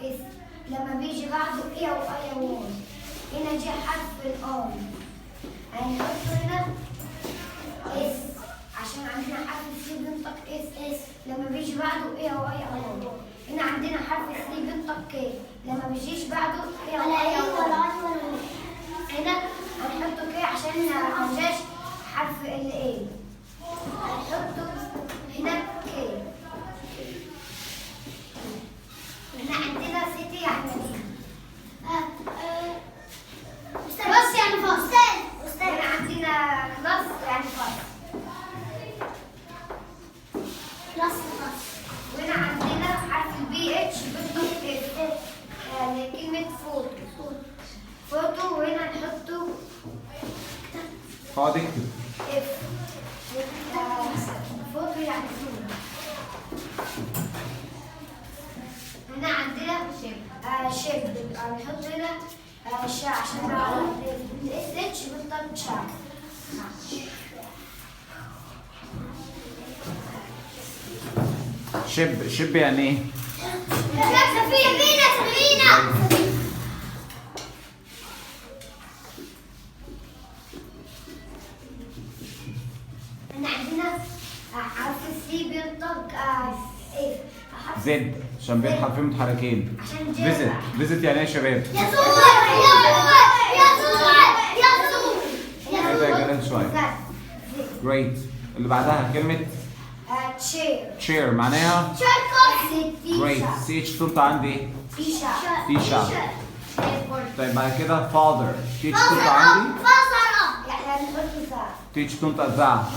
اس لما بيجي بعده اي او اي او واي. هنا جه حرف الاي هنحطه هنا اس عشان عندنا حرف السي بينطق اس لما بيجي بعده اي او اي او واي. هنا عندنا حرف السي بينطق كي لما بيجيش بعده اي او اي او واي. هنا هنحطه كي عشان ما جاش حرف الاي هنحطه هنا كي. هنا عندنا سيتي يعني مدينة. بس يعني فصل. هنا عندنا كلاس يعني فصل. وهنا عندنا حرف البي اتش بينطق اف يعني كلمة فوتو وهنا نحطه اقعد اكتب اف فوتو يعني صورة. هنا عندنا شيب هنحط هنا شا عشان الاس اتش بينطق شا. شب يعني ايه؟ سفينة. هنا عندنا حرف السي بينطق ايه؟ زد عشان بين حرفين متحركين. فيزيت يعني ايه يا شباب؟ يزور. كده يا جلال شوية. جريت. اللي بعدها كلمة تشير معناها جريت. سي اتش بتنطق عندي تيشا. طيب بعد كده فاذر. تي اتش بتنطق عندي تي اتش بتنطق ذا.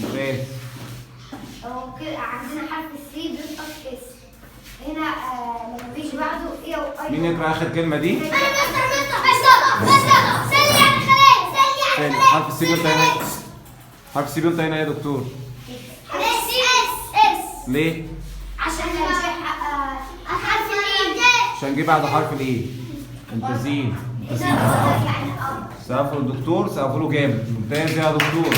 ممتاز. عندنا حرف السي بينطق اس. هنا لما بيجي بعده ايه او اي. مين يقرأ آخر كلمة دي؟ انا مستر سلي يعني خلال. حرف السي بينطق هنا. حرف السي بينطق هنا يا دكتور. اس ليه؟ عشان حرف الاي. عشان جه بعد حرف الايه. ممتازين. يعني سقفوا الدكتور سقفوا له جامد. ممتاز يا دكتور.